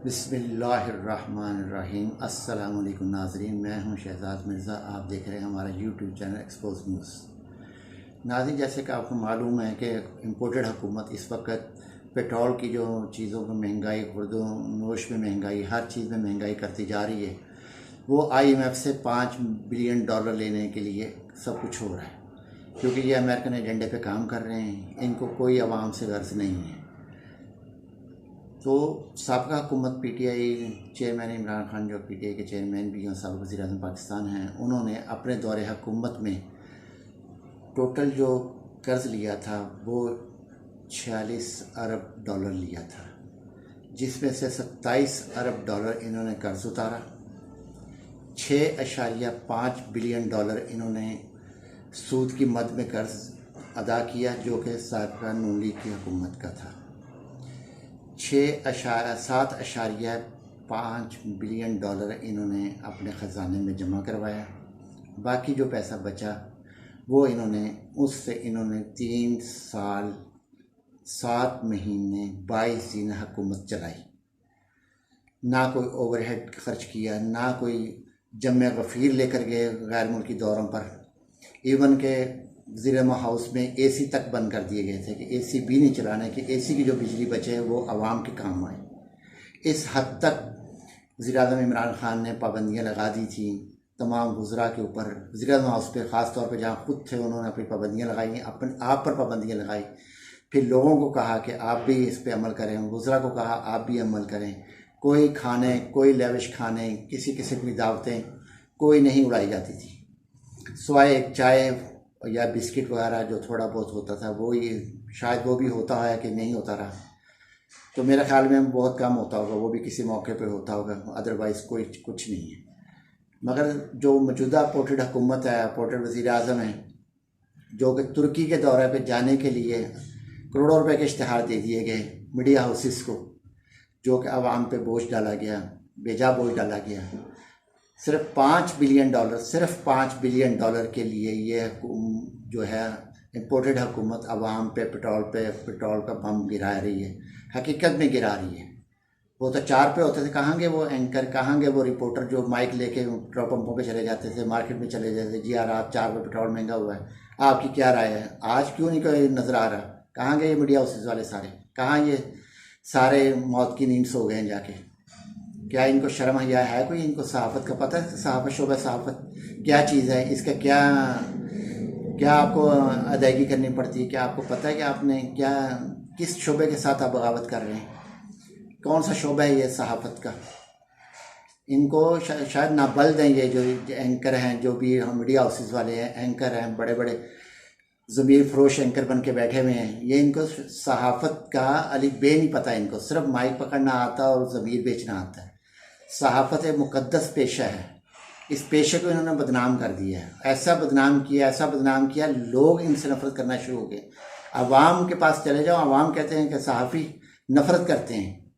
बिस्मिल्लाहिर्रहमानिर्रहीम। अस्सलाम वालेकुम नाज़रीन, मैं हूं शहजाद मिर्ज़ा। आप देख रहे हैं हमारा यूट्यूब चैनल एक्सपोज न्यूज़। नाज़रीन, जैसे कि आपको मालूम है कि इम्पोर्टेड हुकूमत इस वक्त पेट्रोल की जो चीज़ों में महंगाई, खुर्दो नोश में महंगाई, हर चीज़ में महंगाई करती जा रही है। वो IMF से $5 बिलियन लेने के लिए सब कुछ हो रहा है, क्योंकि ये अमेरिकन एजेंडे पे काम कर रहे हैं। इनको कोई आवाम से गर्ज नहीं है। तो साबका हुकूमत PTI चेयरमैन इमरान खान, जो PTI के चेयरमैन भी हैं, साबिक़ वज़ीर-ए-आज़म पाकिस्तान हैं, उन्होंने अपने दौरे हुकूमत में टोटल जो कर्ज़ लिया था वो $46 अरब लिया था, जिसमें से $27 अरब इन्होंने कर्ज़ उतारा। $6.5 बिलियन इन्होंने सूद की मद में कर्ज़ अदा किया, जो कि साबका नून लीग की हुकूमत का था। 7.5 बिलियन इन्होंने अपने ख़जाने में जमा करवाया। बाकी जो पैसा बचा वो उससे इन्होंने 3 साल 7 महीने 22 दिन हुकूमत चलाई। ना कोई ओवरहेड खर्च किया, ना कोई जम्मे गफ़ीर लेकर गए गैर मुल्की दौरों पर। इवन के वज़ीर हाउस में AC तक बंद कर दिए गए थे कि AC भी नहीं चलाने, कि AC की जो बिजली बचे वो आवाम के काम आए। इस हद तक वज़ीर-ए-आज़म इमरान खान ने पाबंदियां लगा दी थी तमाम वज़रा के ऊपर। वज़ीर-ए-आज़म हाउस पे ख़ास तौर पे जहाँ खुद थे, उन्होंने अपनी पाबंदियां लगाई, अपने आप पर पाबंदियां लगाई। फिर लोगों को कहा कि आप भी इस पर अमल करें, वज़रा को कहा आप भी अमल करें। कोई खाने, कोई लेविश खाने, किसी किस्म की दावतें कोई नहीं उड़ाई जाती थी, सिवाय एक चाय या बिस्किट वगैरह जो थोड़ा बहुत होता था। वो ही शायद वो भी होता है कि नहीं होता रहा, तो मेरे ख्याल में बहुत कम होता होगा, वो भी किसी मौके पे होता होगा, अदरवाइज़ कोई कुछ नहीं है। मगर जो मौजूदा पोर्टेड हुकूमत है, पोर्टेड वज़ीर-ए-आज़म है, जो कि तुर्की के दौरे पे जाने के लिए करोड़ों रुपए के इश्तिहार दे दिए गए मीडिया हाउसेस को, जो कि आवाम पे बोझ डाला गया, बेजा बोझ डाला गया। सिर्फ $5 बिलियन के लिए ये जो है इम्पोर्टेड हुकूमत आवाम पे पेट्रोल का बम गिरा रही है, हकीकत में गिरा रही है। वो तो 4 पे होते थे, कहाँ गए वो एंकर, कहाँ गए वो रिपोर्टर जो माइक लेके पेट्रोल पंपों पे चले जाते थे, मार्केट में चले जाते थे। जी यार, आप 4 पे पेट्रोल महंगा हुआ है, आपकी क्या राय है? आज क्यों नहीं कोई नज़र आ रहा? कहाँ गए ये मीडिया हाउसेस वाले सारे? कहाँ ये सारे मौत की नींद सो गए हैं जाके? क्या इनको शर्म हया है कोई? इनको सहाफ़त का पता है? सहाफ़त, शोबा सहाफ़त क्या चीज़ है? इसका क्या क्या आपको अदायगी करनी पड़ती है? क्या आपको पता है कि आपने क्या, किस शोबे के साथ आप बगावत कर रहे हैं? कौन सा शोबा है ये सहाफ़त का? इनको शायद ना बल दें ये जो एंकर हैं, जो भी मीडिया हाउसेस वाले हैं, एंकर हैं, बड़े बड़े ज़मीर फरोश एंकर बन के बैठे हुए हैं। ये इनको सहाफ़त का अलिफ बे नहीं पता। इनको सिर्फ माइक पकड़ना आता है और ज़मीर बेचना आता है। सहाफ़त एक मुक़द्दस पेशा है, इस पेशे को इन्होंने बदनाम कर दिया है। ऐसा बदनाम किया, लोग इनसे नफ़रत करना शुरू हो गए। आवाम के पास चले जाओ, आवाम कहते हैं कि सहाफ़ी नफ़रत करते हैं,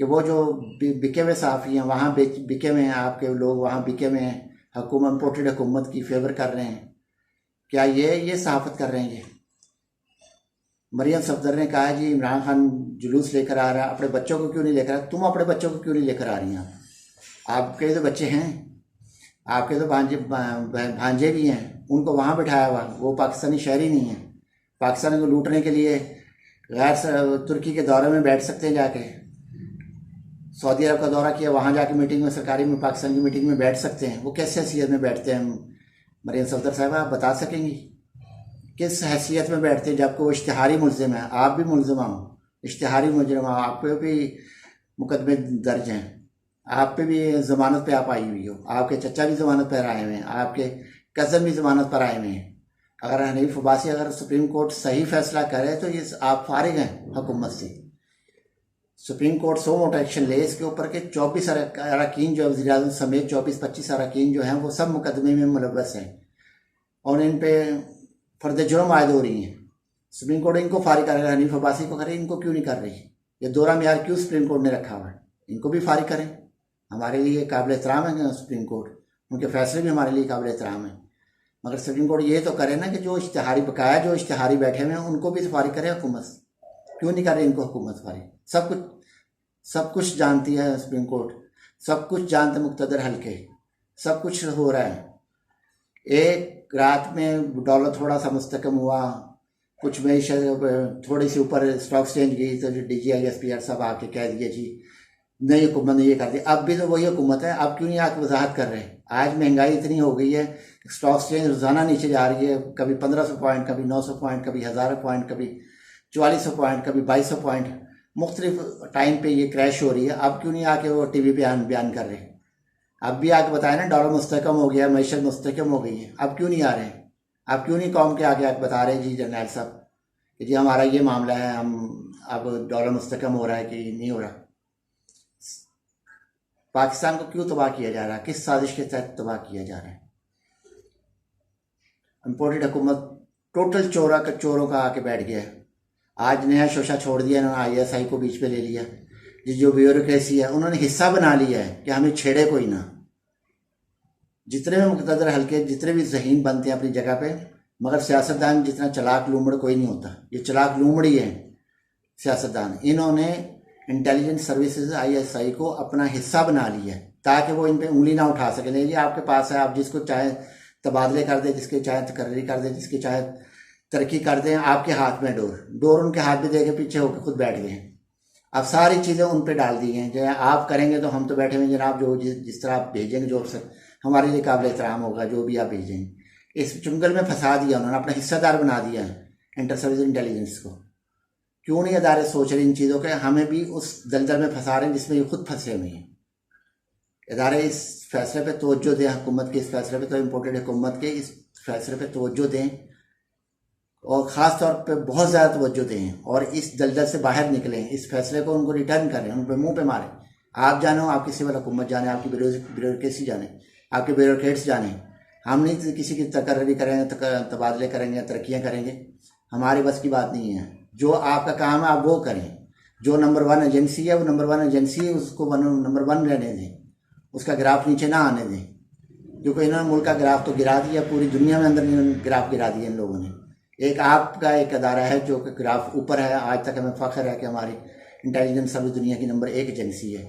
कि वो जो बिके हुए सहाफ़ी हैं वहाँ बिके हुए हैं, आपके लोग वहाँ बिके हुए हैं, हुकूमत, इम्पोर्टेड हुकूमत की फेवर कर रहे हैं। क्या ये सहाफ़त कर रहे हैं? ये मरियम सफदर ने कहा जी इमरान खान जुलूस लेकर आ रहा है, अपने बच्चों को क्यों नहीं लेकर आ? तुम अपने बच्चों को क्यों नहीं लेकर आ रही हैं? आपके तो बच्चे हैं, आपके तो भांजे भी हैं, उनको वहाँ बिठाया हुआ। वो पाकिस्तानी शहरी नहीं है, पाकिस्तान को लूटने के लिए गैर तुर्की के दौरे में बैठ सकते हैं। जाके सऊदी अरब का दौरा किया, वहाँ जाके मीटिंग में, सरकारी में, पाकिस्तान की मीटिंग में बैठ सकते हैं। वो कैसे हैसियत में बैठते हैं? मरियम सफदर साहब, आप बता सकेंगी किस हैसियत में बैठते हैं? जबकि वो इश्तिहारी मुलजिम है, आप भी मुलजिम हो, इश्तिहारी मुलजिम हो, आप पे भी मुकदमे दर्ज हैं, आप पे भी ज़मानत पे आप आई हुई हो, आपके चचा भी ज़मानत पर आए हुए हैं, आपके कज़न भी ज़मानत पर आए हुए हैं। अगर हनीफ अब्बासी अगर सुप्रीम कोर्ट सही फैसला करे तो ये आप फारिग हैं हुकूमत से। सुप्रीम कोर्ट सो मोटा एक्शन ले इसके ऊपर के 24 अरकान जो वज़ीर-ए-आज़म समेत 24-25 अरकान जो हैं वो सब मुकदमे में मुलव्वस हैं और इन पे फर्द जुर्म आयद हो रही हैं। सुप्रीम कोर्ट इनको फारिग कर रही है, हनीफ अब्बासी को करे, इनको क्यों नहीं कर रही? ये दोहरा मेयार क्यों सुप्रीम कोर्ट ने रखा हुआ है? इनको भी फारिग करें। हमारे लिए काबिल एहतराम है सुप्रीम कोर्ट, उनके फैसले भी हमारे लिए काबिल एहतराम है। मगर सुप्रीम कोर्ट ये तो करे ना कि जो इश्तिहारी बकाया, जो इश्तिहारी बैठे हुए हैं उनको भी तो फारिग करे हुकूमत। क्यों नहीं कर रही इनको हुकूमत फारिग? सब कुछ सब कुछ जानती है सुप्रीम कोर्ट, सब कुछ जानते मुक़्तदर हल्के, सब कुछ हो रहा है। एक रात में डॉलर थोड़ा सा मुस्तकम हुआ, कुछ मीशत थोड़ी सी ऊपर स्टॉक एक्सचेंज गई तो DGI साहब आके कह दिए जी नई हुकूमत ने ये कर दिया। अब भी तो वही हुकूमत है, अब क्यों नहीं आके वजाहत कर रहे? आज महंगाई इतनी हो गई है, स्टॉक एक्सचेंज रोज़ाना नीचे जा रही है, कभी 1500 पॉइंट, कभी 900 पॉइंट, कभी 1000 पॉइंट, कभी 4400 पॉइंट, कभी 2200 पॉइंट, मुख्तलिफ टाइम पे ये क्रैश हो रही है। अब क्यों नहीं आके वो टीवी पे बयान कर रहे? अब भी आके बताया ना डॉलर मुस्तकम हो गया, मैशत मुस्तकम हो गई है। अब क्यों नहीं आ रहे? अब क्यों नहीं कौम के आगे बता रहे जी जर्नैल साहब कि जी हमारा ये मामला है, हम अब डॉलर मुस्तकम हो रहा है कि नहीं हो रहा? पाकिस्तान को क्यों तबाह किया जा रहा है? किस साजिश के तहत तबाह किया जा रहा है? इम्पोर्टेड हुकूमत टोटल चोरों का आके बैठ गया है। आज नया शोशा छोड़ दिया इन्होंने, ISI को बीच पे ले लिया। जो ब्यूरोक्रेसी है उन्होंने हिस्सा बना लिया है कि हमें छेड़े कोई ना। जितने भी मुक़्तदर हल्के, जितने भी ज़हीन बनते हैं अपनी जगह पे, मगर सियासतदान जितना चलाक लूमड़ कोई नहीं होता। ये चलाक लूमड़ी है सियासतदान। इन्होंने इंटेलिजेंस सर्विसेज ISI को अपना हिस्सा बना लिया है ताकि वो इन पे उंगली ना उठा सके। नहीं, ये आपके पास है, आप जिसको चाहे तबादले कर दे, जिसके चाहे तकर्री कर दे, जिसके चाहे तरक्की कर दें, आपके हाथ में डोर उनके हाथ में दे के पीछे होकर खुद बैठ गए। अब सारी चीज़ें उन पे डाल दी हैं, जो आप करेंगे तो हम तो बैठे हुए जनाब, जो जिस तरह आप भेजेंगे जो हमारे लिए काबिल एहतराम होगा, जो भी आप भेजेंगे। इस चुंगल में फंसा दिया उन्होंने, अपना हिस्सेदार बना दिया है इंटर सर्विस इंटेलिजेंस को। क्यों नहीं अदारे सोच रहे इन चीज़ों के? हमें भी उस दलदल में फंसा रहे हैं जिसमें ये खुद फंसे हुए हैं। इदारे इस फैसले पे तवज्जो दें, हुकूमत के इस फैसले पे, तो इम्पोर्टेड हुकूमत के इस फैसले पे तवज्जो दें और ख़ास तौर पे बहुत ज़्यादा तवज्जो दें और इस दलदल से बाहर निकलें। इस फैसले को उनको रिटर्न करें, उन पर मुँह पे मारें। आप जानो, आपकी सिविल हुकूमत जाने, आपकी ब्यूरोक्रेसी जाने, आपके ब्यूरोक्रेट्स जाने। हम नहीं किसी की तकर्री करेंगे, तबादले करेंगे, तरक्कियाँ करेंगे, हमारे बस की बात नहीं है। जो आपका काम है आप वो करें। जो नंबर 1 एजेंसी है वो नंबर 1 एजेंसी है, उसको नंबर 1 रहने दें, उसका ग्राफ नीचे ना आने दें। क्योंकि इन्होंने मुल्क का ग्राफ तो गिरा दिया, पूरी दुनिया में अंदर ग्राफ गिरा दिया इन लोगों ने। एक आपका एक अदारा है जो कि ग्राफ ऊपर है। आज तक हमें फ़ख्र है कि हमारी इंटेलिजेंस सर्विस दुनिया की नंबर 1 एजेंसी है।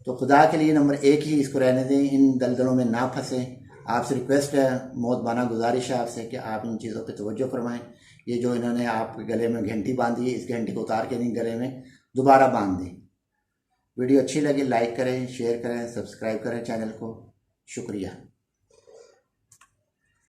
तो खुदा के लिए नंबर 1 ही इसको रहने दें, इन दलदलों में ना फंसें। आपसे रिक्वेस्ट है, मोहतबाना गुजारिश है आपसे कि आप इन चीज़ों पे तवज्जो फरमाएं। ये जो इन्होंने आपके गले में घंटी बांधी है, इस घंटी को उतार के नहीं गले में दोबारा बांध दें। वीडियो अच्छी लगी लाइक करें, शेयर करें, सब्सक्राइब करें चैनल को। शुक्रिया।